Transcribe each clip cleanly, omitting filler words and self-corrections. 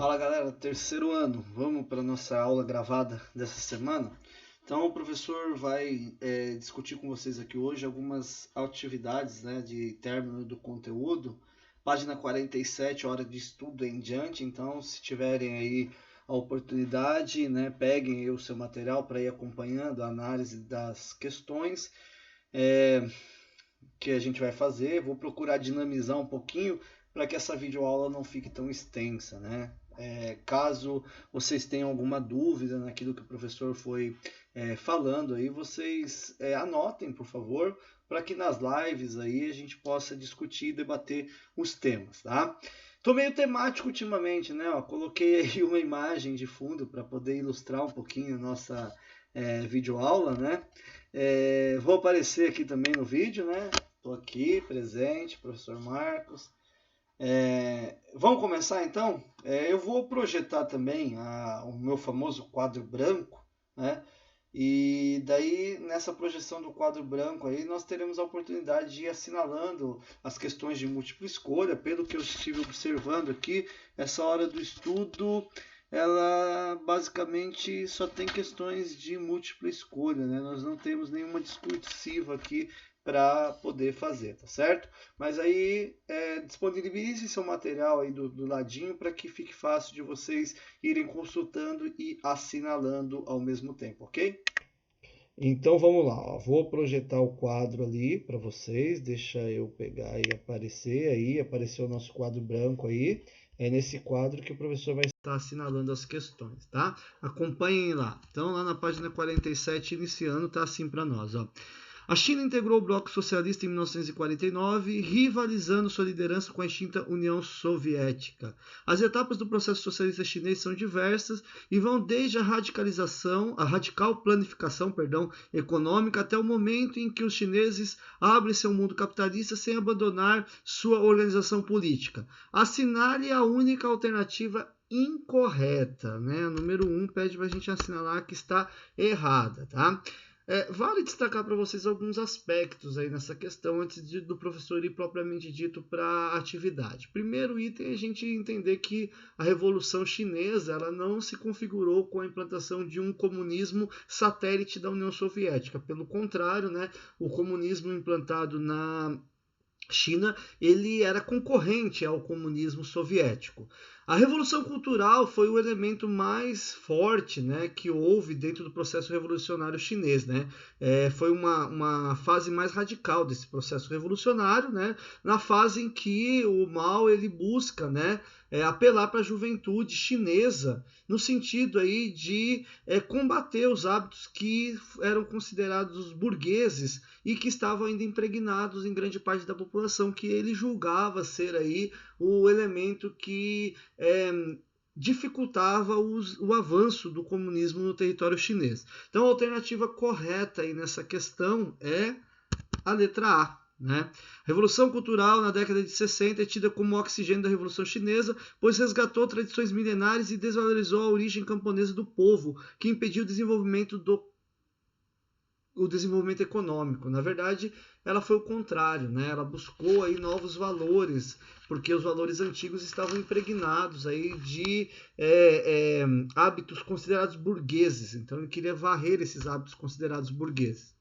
Fala galera, terceiro ano, vamos para nossa aula gravada dessa semana? Então o professor vai discutir com vocês aqui hoje algumas atividades, né, de término do conteúdo, página 47, hora de estudo em diante. Então se tiverem aí a oportunidade, né, peguem aí o seu material para ir acompanhando a análise das questões que a gente vai fazer. Vou procurar dinamizar um pouquinho para que essa videoaula não fique tão extensa, né? Caso vocês tenham alguma dúvida naquilo que o professor foi falando aí, vocês anotem, por favor, para que nas lives aí a gente possa discutir e debater os temas, tá? Tô meio temático ultimamente, né? Ó, coloquei aí uma imagem de fundo para poder ilustrar um pouquinho a nossa videoaula, né? Vou aparecer aqui também no vídeo, né? Estou aqui presente, professor Marcos. Vamos começar então? Eu vou projetar também o meu famoso quadro branco, né? E daí, nessa projeção do quadro branco aí, nós teremos a oportunidade de ir assinalando as questões de múltipla escolha. Pelo que eu estive observando aqui, essa hora do estudo, ela basicamente só tem questões de múltipla escolha, né? Nós não temos nenhuma discursiva aqui para poder fazer, tá certo? Mas aí disponibilize seu material aí do ladinho para que fique fácil de vocês irem consultando e assinalando ao mesmo tempo, ok? Então vamos lá, ó. Vou projetar o quadro ali para vocês, deixa eu pegar e aparecer aí, apareceu o nosso quadro branco aí. É nesse quadro que o professor vai estar assinalando as questões, tá? Acompanhem lá. Então lá na página 47, iniciando, tá assim para nós, ó. A China integrou o bloco socialista em 1949, rivalizando sua liderança com a extinta União Soviética. As etapas do processo socialista chinês são diversas e vão desde a radical planificação, econômica, até o momento em que os chineses abrem seu mundo capitalista sem abandonar sua organização política. Assinale a única alternativa incorreta, né? A número 1 pede para a gente assinalar que está errada, tá? Vale destacar para vocês alguns aspectos aí nessa questão antes do professor ir propriamente dito para a atividade. Primeiro item é a gente entender que a Revolução Chinesa ela não se configurou com a implantação de um comunismo satélite da União Soviética. Pelo contrário, né, o comunismo implantado na China, ele era concorrente ao comunismo soviético. A Revolução Cultural foi o elemento mais forte, né, que houve dentro do processo revolucionário chinês. Né? Foi uma fase mais radical desse processo revolucionário, né, na fase em que o Mao ele busca, né, apelar para a juventude chinesa no sentido aí de combater os hábitos que eram considerados burgueses e que estavam ainda impregnados em grande parte da população, que ele julgava ser aí o elemento que dificultava o avanço do comunismo no território chinês. Então a alternativa correta aí nessa questão é a letra A. Né? A Revolução Cultural na década de 60 é tida como o oxigênio da Revolução Chinesa, pois resgatou tradições milenares e desvalorizou a origem camponesa do povo, que impediu o desenvolvimento econômico. Na verdade, ela foi o contrário, né? Ela buscou aí novos valores, porque os valores antigos estavam impregnados aí de hábitos considerados burgueses. Então, ele queria varrer esses hábitos considerados burgueses.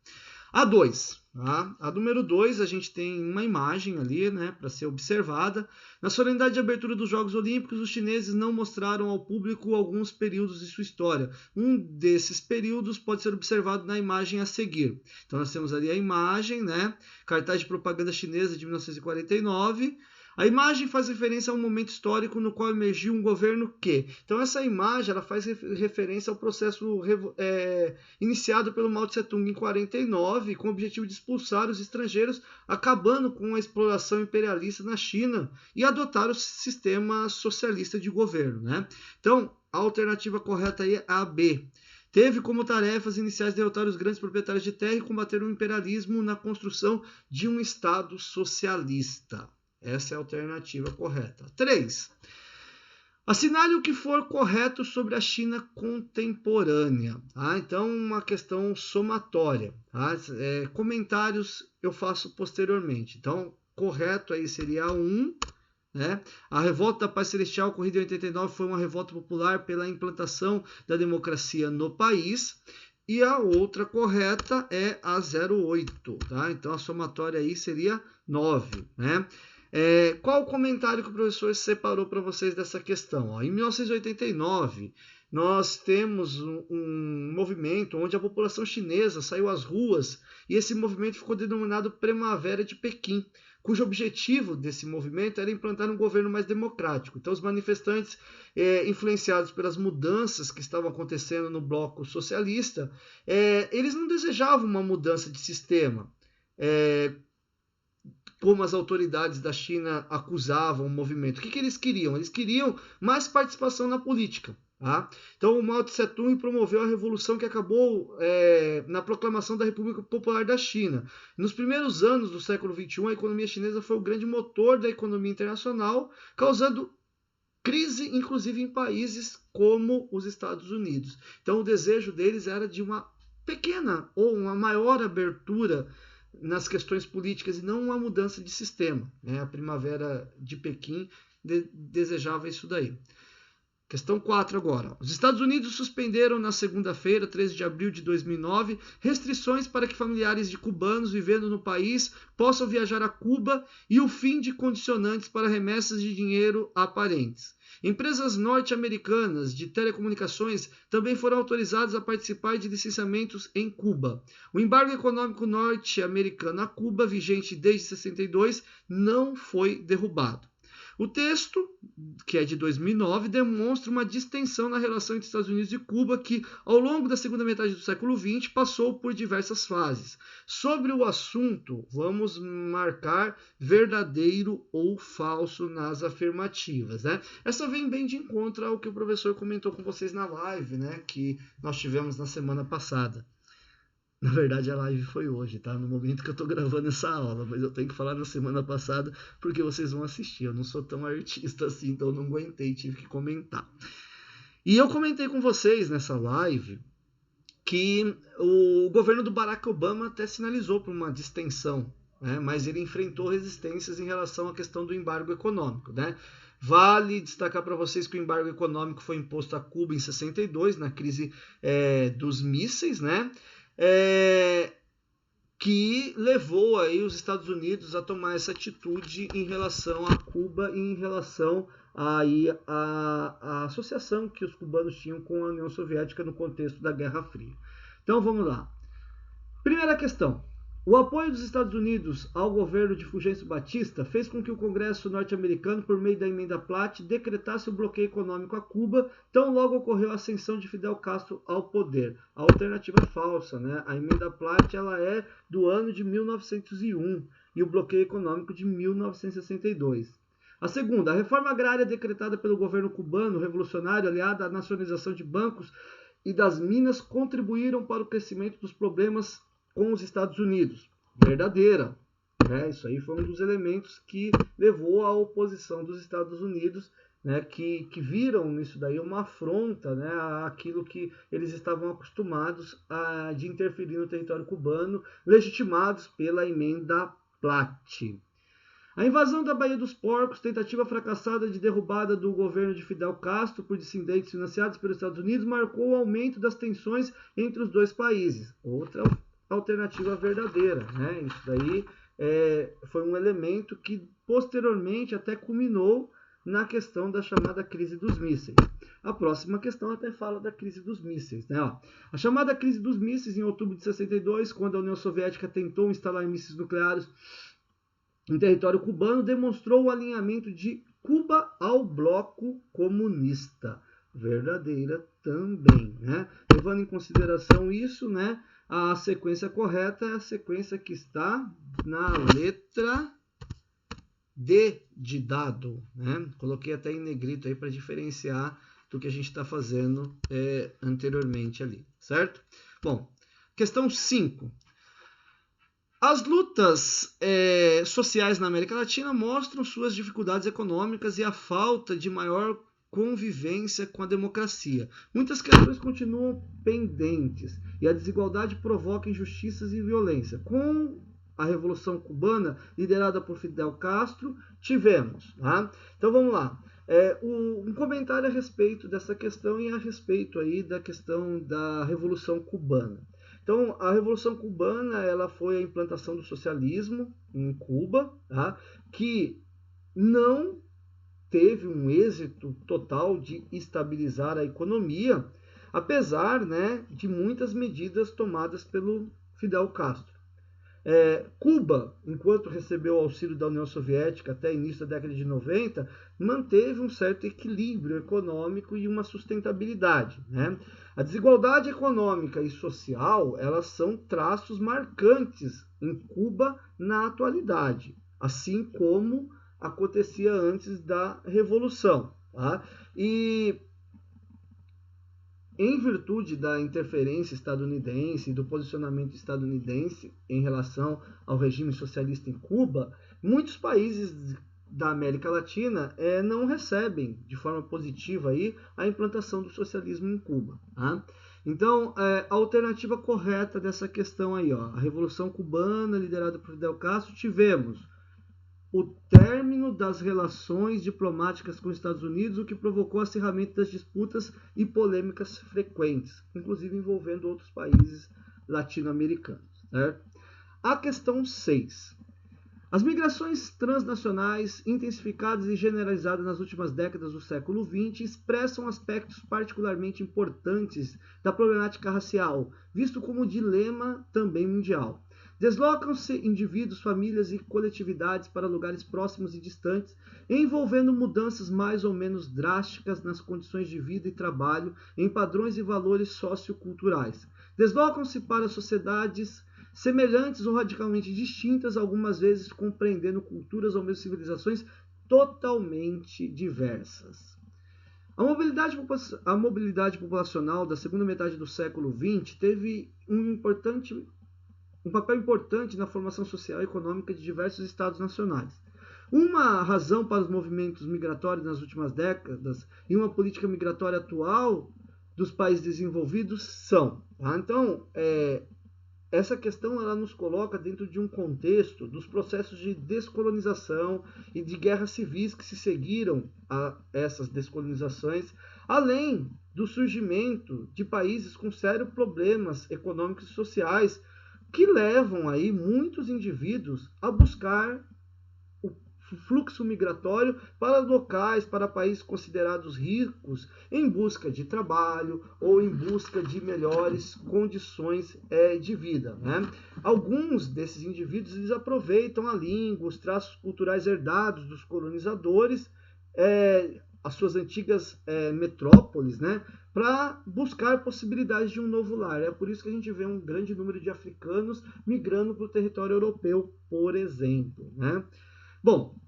A 2. Tá? A número 2, a gente tem uma imagem ali, né, para ser observada. Na solenidade de abertura dos Jogos Olímpicos, os chineses não mostraram ao público alguns períodos de sua história. Um desses períodos pode ser observado na imagem a seguir. Então nós temos ali a imagem, né, cartaz de propaganda chinesa de 1949. A imagem faz referência a um momento histórico no qual emergiu um governo que... Então essa imagem ela faz referência ao processo iniciado pelo Mao Tse-tung em 49, com o objetivo de expulsar os estrangeiros, acabando com a exploração imperialista na China e adotar o sistema socialista de governo. Né? Então a alternativa correta aí é a B. Teve como tarefas iniciais derrotar os grandes proprietários de terra e combater o imperialismo na construção de um Estado socialista. Essa é a alternativa correta. 3. Assinale o que for correto sobre a China contemporânea. Tá? Então, uma questão somatória. Tá? Comentários eu faço posteriormente. Então, correto aí seria a 1 né? A revolta da paz celestial ocorrida em 89 foi uma revolta popular pela implantação da democracia no país. E a outra correta é a 08, tá? Então a somatória aí seria 9, né? Qual o comentário que o professor separou para vocês dessa questão? Ó, em 1989, nós temos um movimento onde a população chinesa saiu às ruas e esse movimento ficou denominado Primavera de Pequim, cujo objetivo desse movimento era implantar um governo mais democrático. Então, os manifestantes, influenciados pelas mudanças que estavam acontecendo no bloco socialista, eles não desejavam uma mudança de sistema, como as autoridades da China acusavam o movimento. O que eles queriam? Eles queriam mais participação na política. Tá? Então, o Mao Tse Tung promoveu a revolução que acabou na proclamação da República Popular da China. Nos primeiros anos do século XXI, a economia chinesa foi o grande motor da economia internacional, causando crise, inclusive, em países como os Estados Unidos. Então, o desejo deles era de uma pequena ou uma maior abertura nas questões políticas e não uma mudança de sistema. A Primavera de Pequim desejava isso daí. Questão 4 agora. Os Estados Unidos suspenderam na segunda-feira, 13 de abril de 2009, restrições para que familiares de cubanos vivendo no país possam viajar a Cuba e o fim de condicionantes para remessas de dinheiro a parentes. Empresas norte-americanas de telecomunicações também foram autorizadas a participar de licenciamentos em Cuba. O embargo econômico norte-americano a Cuba, vigente desde 62, não foi derrubado. O texto, que é de 2009, demonstra uma distensão na relação entre Estados Unidos e Cuba que, ao longo da segunda metade do século XX, passou por diversas fases. Sobre o assunto, vamos marcar verdadeiro ou falso nas afirmativas. Né? Essa vem bem de encontro ao que o professor comentou com vocês na live, né, que nós tivemos na semana passada. Na verdade, a live foi hoje, tá? No momento que eu tô gravando essa aula, mas eu tenho que falar na semana passada porque vocês vão assistir. Eu não sou tão artista assim, então eu não aguentei, tive que comentar. E eu comentei com vocês nessa live que o governo do Barack Obama até sinalizou para uma distensão, né? Mas ele enfrentou resistências em relação à questão do embargo econômico, né? Vale destacar para vocês que o embargo econômico foi imposto a Cuba em 62, na crise dos mísseis, né? Que levou aí os Estados Unidos a tomar essa atitude em relação a Cuba e em relação aí a associação que os cubanos tinham com a União Soviética no contexto da Guerra Fria. Então vamos lá. Primeira questão. O apoio dos Estados Unidos ao governo de Fulgêncio Batista fez com que o Congresso norte-americano, por meio da emenda Platt, decretasse o bloqueio econômico a Cuba, tão logo ocorreu a ascensão de Fidel Castro ao poder. A alternativa é falsa, né? A emenda Platt ela é do ano de 1901 e o bloqueio econômico de 1962. A segunda, a reforma agrária decretada pelo governo cubano revolucionário, aliada à nacionalização de bancos e das minas, contribuíram para o crescimento dos problemas com os Estados Unidos. Verdadeira. Né? Isso aí foi um dos elementos que levou à oposição dos Estados Unidos, né? que viram nisso daí uma afronta, né? àquilo que eles estavam acostumados de interferir no território cubano, legitimados pela emenda Platt. A invasão da Baía dos Porcos, tentativa fracassada de derrubada do governo de Fidel Castro por dissidentes financiados pelos Estados Unidos, marcou o aumento das tensões entre os dois países. Outra alternativa verdadeira, né? Isso daí foi um elemento que posteriormente até culminou na questão da chamada crise dos mísseis. A próxima questão até fala da crise dos mísseis, né? A chamada crise dos mísseis em outubro de 62, quando a União Soviética tentou instalar mísseis nucleares em território cubano, demonstrou o alinhamento de Cuba ao bloco comunista. Verdadeira também, né? Levando em consideração isso, né? A sequência correta é a sequência que está na letra D de dado, né? Coloquei até em negrito aí para diferenciar do que a gente está fazendo anteriormente ali, certo? Bom, questão 5. As lutas sociais na América Latina mostram suas dificuldades econômicas e a falta de maior convivência com a democracia. Muitas questões continuam pendentes e a desigualdade provoca injustiças e violência. Com a Revolução Cubana, liderada por Fidel Castro, tivemos. Tá? Então vamos lá. Um comentário a respeito dessa questão e a respeito aí da questão da Revolução Cubana. Então, a Revolução Cubana ela foi a implantação do socialismo em Cuba, tá? Que não teve um êxito total de estabilizar a economia, apesar, né, de muitas medidas tomadas pelo Fidel Castro. Cuba, enquanto recebeu o auxílio da União Soviética até início da década de 90, manteve um certo equilíbrio econômico e uma sustentabilidade. Né? A desigualdade econômica e social elas são traços marcantes em Cuba na atualidade, assim como acontecia antes da Revolução. Tá? E em virtude da interferência estadunidense e do posicionamento estadunidense em relação ao regime socialista em Cuba, muitos países da América Latina não recebem de forma positiva aí a implantação do socialismo em Cuba. Tá? Então, a alternativa correta dessa questão aí, ó, a Revolução Cubana, liderada por Fidel Castro, tivemos o término das relações diplomáticas com os Estados Unidos, o que provocou acirramento das disputas e polêmicas frequentes, inclusive envolvendo outros países latino-americanos. Certo? A questão 6. As migrações transnacionais, intensificadas e generalizadas nas últimas décadas do século XX, expressam aspectos particularmente importantes da problemática racial, visto como dilema também mundial. Deslocam-se indivíduos, famílias e coletividades para lugares próximos e distantes, envolvendo mudanças mais ou menos drásticas nas condições de vida e trabalho, em padrões e valores socioculturais. Deslocam-se para sociedades semelhantes ou radicalmente distintas, algumas vezes compreendendo culturas ou mesmo civilizações totalmente diversas. A mobilidade populacional da segunda metade do século XX teve um papel importante na formação social e econômica de diversos estados nacionais. Uma razão para os movimentos migratórios nas últimas décadas e uma política migratória atual dos países desenvolvidos são. Tá? Então, essa questão ela nos coloca dentro de um contexto dos processos de descolonização e de guerras civis que se seguiram a essas descolonizações, além do surgimento de países com sérios problemas econômicos e sociais que levam aí muitos indivíduos a buscar o fluxo migratório para locais, para países considerados ricos, em busca de trabalho ou em busca de melhores condições de vida. Né? Alguns desses indivíduos eles aproveitam a língua, os traços culturais herdados dos colonizadores, as suas antigas metrópoles, né? Para buscar possibilidades de um novo lar. É por isso que a gente vê um grande número de africanos migrando para o território europeu, por exemplo. Né? Bom,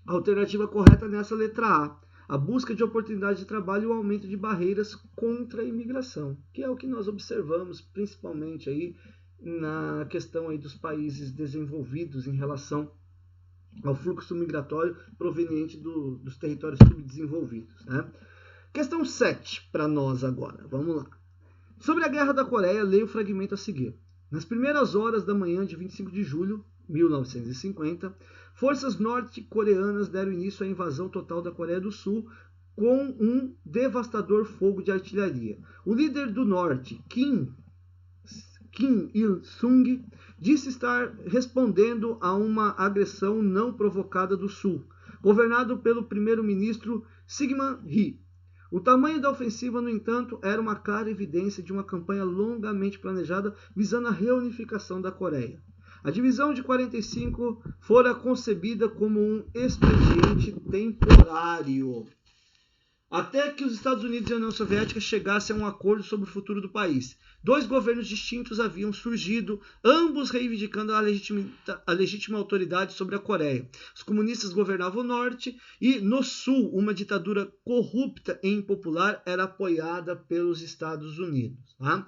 a alternativa correta nessa letra a busca de oportunidades de trabalho e o aumento de barreiras contra a imigração, que é o que nós observamos principalmente aí na questão aí dos países desenvolvidos em relação ao fluxo migratório proveniente dos territórios subdesenvolvidos. Né? Questão 7 para nós agora. Vamos lá. Sobre a Guerra da Coreia, leia o fragmento a seguir. Nas primeiras horas da manhã de 25 de julho de 1950, forças norte-coreanas deram início à invasão total da Coreia do Sul com um devastador fogo de artilharia. O líder do norte, Kim Il-sung, disse estar respondendo a uma agressão não provocada do Sul, governado pelo primeiro-ministro Syngman Rhee. O tamanho da ofensiva, no entanto, era uma clara evidência de uma campanha longamente planejada visando a reunificação da Coreia. A divisão de 45 fora concebida como um expediente temporário, até que os Estados Unidos e a União Soviética chegassem a um acordo sobre o futuro do país. Dois governos distintos haviam surgido, ambos reivindicando a legítima autoridade sobre a Coreia. Os comunistas governavam o norte e, no sul, uma ditadura corrupta e impopular era apoiada pelos Estados Unidos. Tá?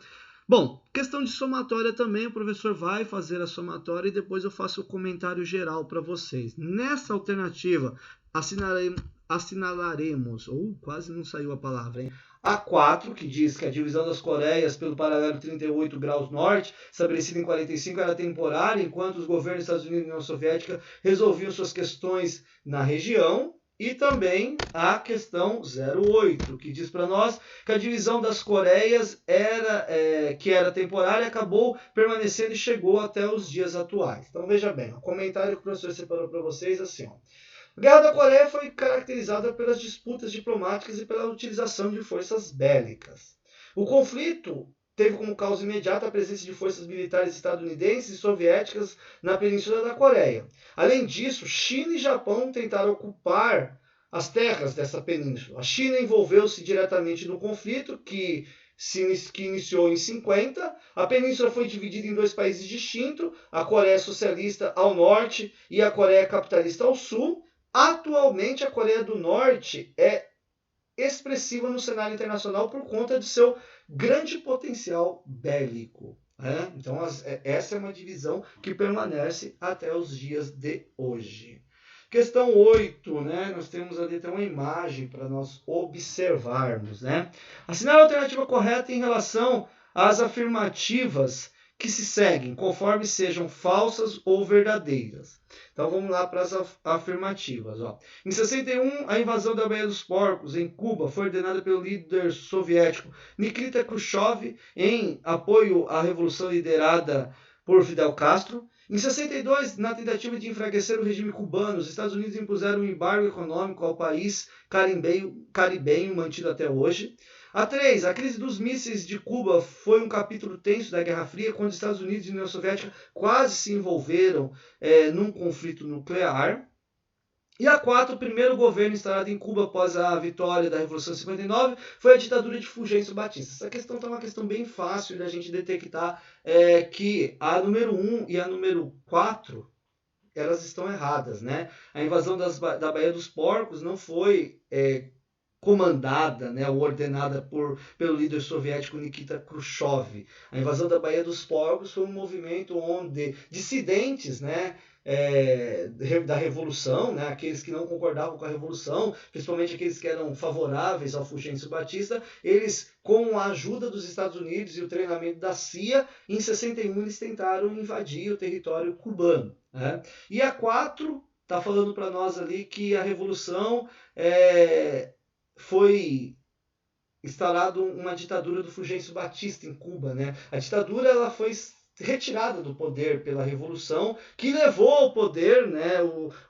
Bom, questão de somatória também, o professor vai fazer a somatória e depois eu faço o comentário geral para vocês. Nessa alternativa, assinalaremos, ou quase não saiu a palavra, hein? A4, que diz que a divisão das Coreias pelo paralelo 38 graus norte, estabelecida em 45, era temporária, enquanto os governos dos Estados Unidos e União Soviética resolviam suas questões na região. E também a questão 08, que diz para nós que a divisão das Coreias que era temporária, acabou permanecendo e chegou até os dias atuais. Então veja bem, o comentário que o professor separou para vocês assim, ó. A Guerra da Coreia foi caracterizada pelas disputas diplomáticas e pela utilização de forças bélicas. O conflito teve como causa imediata a presença de forças militares estadunidenses e soviéticas na Península da Coreia. Além disso, China e Japão tentaram ocupar as terras dessa península. A China envolveu-se diretamente no conflito, que iniciou em 50. A península foi dividida em dois países distintos, a Coreia Socialista ao norte e a Coreia Capitalista ao sul. Atualmente, a Coreia do Norte é expressiva no cenário internacional por conta de seu grande potencial bélico. Né? Então, essa é uma divisão que permanece até os dias de hoje. Questão 8, né? Nós temos ali até uma imagem para nós observarmos. Né? Assinale a alternativa correta em relação às afirmativas que se seguem, conforme sejam falsas ou verdadeiras. Então vamos lá para as afirmativas. Ó. Em 61, a invasão da Baía dos Porcos, em Cuba, foi ordenada pelo líder soviético Nikita Khrushchev em apoio à revolução liderada por Fidel Castro. Em 62, na tentativa de enfraquecer o regime cubano, os Estados Unidos impuseram um embargo econômico ao país caribenho mantido até hoje. A 3, a crise dos mísseis de Cuba foi um capítulo tenso da Guerra Fria, quando os Estados Unidos e a União Soviética quase se envolveram num conflito nuclear. E a 4, o primeiro governo instalado em Cuba após a vitória da Revolução de 59 foi a ditadura de Fulgêncio Batista. Essa questão é uma questão bem fácil da gente detectar que a número 1 e a número 4 elas estão erradas. Né? A invasão da Baía dos Porcos não foi comandada, né, ou ordenada pelo líder soviético Nikita Khrushchev. A invasão da Baía dos Porcos foi um movimento onde dissidentes, né, da Revolução, né, aqueles que não concordavam com a Revolução, principalmente aqueles que eram favoráveis ao Fulgêncio Batista, eles, com a ajuda dos Estados Unidos e o treinamento da CIA, em 61 eles tentaram invadir o território cubano. Né? E a 4 está falando para nós ali que a Revolução foi instalada uma ditadura do Fulgêncio Batista em Cuba. Né? A ditadura ela foi retirada do poder pela Revolução, que levou ao poder, né,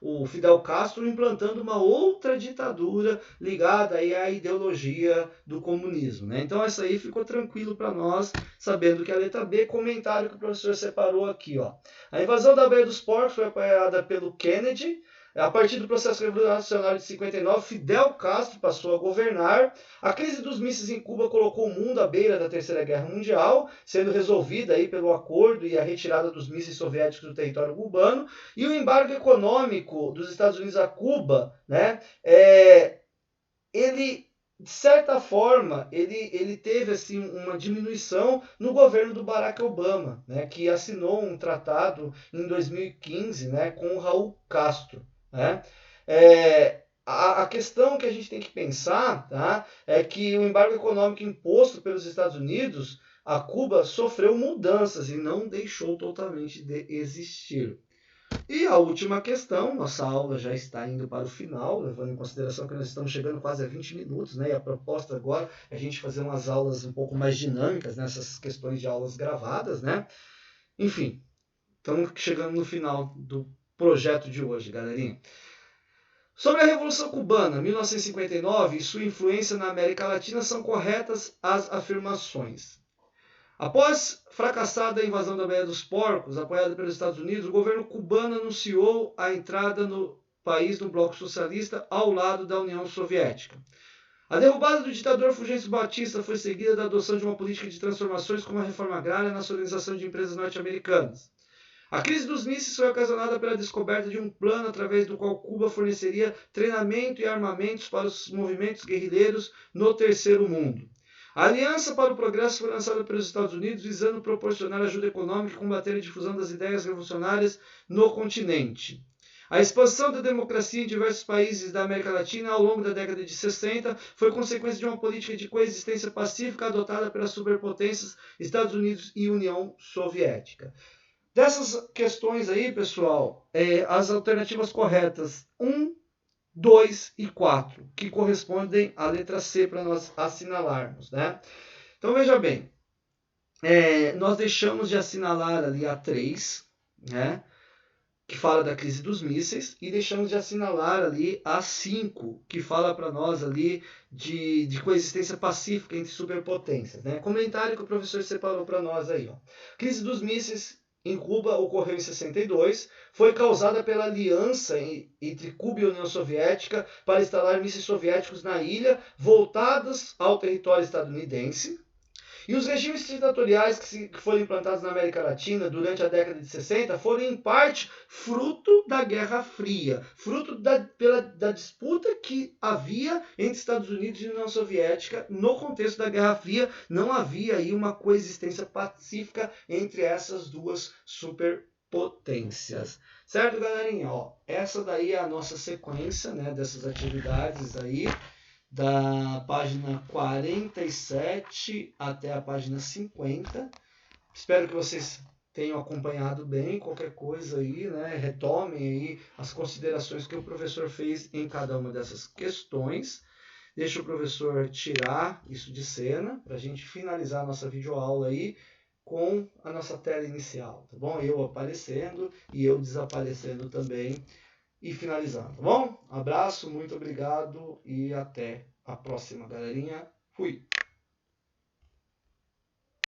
o Fidel Castro, implantando uma outra ditadura ligada aí à ideologia do comunismo. Né? Então, essa aí ficou tranquilo para nós, sabendo que a letra B, comentário que o professor separou aqui. Ó. A invasão da Baía dos Porcos foi apoiada pelo Kennedy. A partir do processo revolucionário de 59, Fidel Castro passou a governar. A crise dos mísseis em Cuba colocou o mundo à beira da Terceira Guerra Mundial, sendo resolvida aí pelo acordo e a retirada dos mísseis soviéticos do território cubano. E o embargo econômico dos Estados Unidos a Cuba, né, ele, de certa forma, ele teve assim, uma diminuição no governo do Barack Obama, né, que assinou um tratado em 2015, né, com o Raul Castro. Né? A questão que a gente tem que pensar, tá, é que o embargo econômico imposto pelos Estados Unidos a Cuba sofreu mudanças e não deixou totalmente de existir. E a última questão, nossa aula já está indo para o final, levando em consideração que nós estamos chegando quase a 20 minutos, né? E a proposta agora é a gente fazer umas aulas um pouco mais dinâmicas nessas questões de aulas gravadas, né? Enfim, estamos chegando no final do projeto de hoje, galerinha. Sobre a Revolução Cubana, 1959, e sua influência na América Latina, são corretas as afirmações. Após fracassada a invasão da Baía dos Porcos, apoiada pelos Estados Unidos, o governo cubano anunciou a entrada no país do bloco socialista ao lado da União Soviética. A derrubada do ditador Fulgêncio Batista foi seguida da adoção de uma política de transformações como a reforma agrária e a nacionalização de empresas norte-americanas. A crise dos mísseis foi ocasionada pela descoberta de um plano através do qual Cuba forneceria treinamento e armamentos para os movimentos guerrilheiros no Terceiro Mundo. A Aliança para o Progresso foi lançada pelos Estados Unidos visando proporcionar ajuda econômica e combater a difusão das ideias revolucionárias no continente. A expansão da democracia em diversos países da América Latina ao longo da década de 60 foi consequência de uma política de coexistência pacífica adotada pelas superpotências Estados Unidos e União Soviética. Dessas questões aí, pessoal, as alternativas corretas 1, 2 e 4, que correspondem à letra C para nós assinalarmos, né? Então, veja bem, nós deixamos de assinalar ali a 3, né? Que fala da crise dos mísseis, e deixamos de assinalar ali a 5, que fala para nós ali de coexistência pacífica entre superpotências, né? Comentário que o professor separou para nós aí, ó. Crise dos mísseis em Cuba ocorreu em 62, foi causada pela aliança entre Cuba e União Soviética para instalar mísseis soviéticos na ilha, voltados ao território estadunidense. E os regimes ditatoriais que foram implantados na América Latina durante a década de 60 foram, em parte, fruto da Guerra Fria, fruto da disputa que havia entre Estados Unidos e União Soviética. No contexto da Guerra Fria, não havia aí uma coexistência pacífica entre essas duas superpotências. Certo, galerinha? Ó, essa daí é a nossa sequência, né, dessas atividades aí, da página 47 até a página 50. Espero que vocês tenham acompanhado bem. Qualquer coisa aí, né, retomem aí as considerações que o professor fez em cada uma dessas questões. Deixa o professor tirar isso de cena para a gente finalizar a nossa videoaula aí com a nossa tela inicial, tá bom? Eu aparecendo e eu desaparecendo também. E finalizando, tá bom? Abraço, muito obrigado e até a próxima, galerinha. Fui!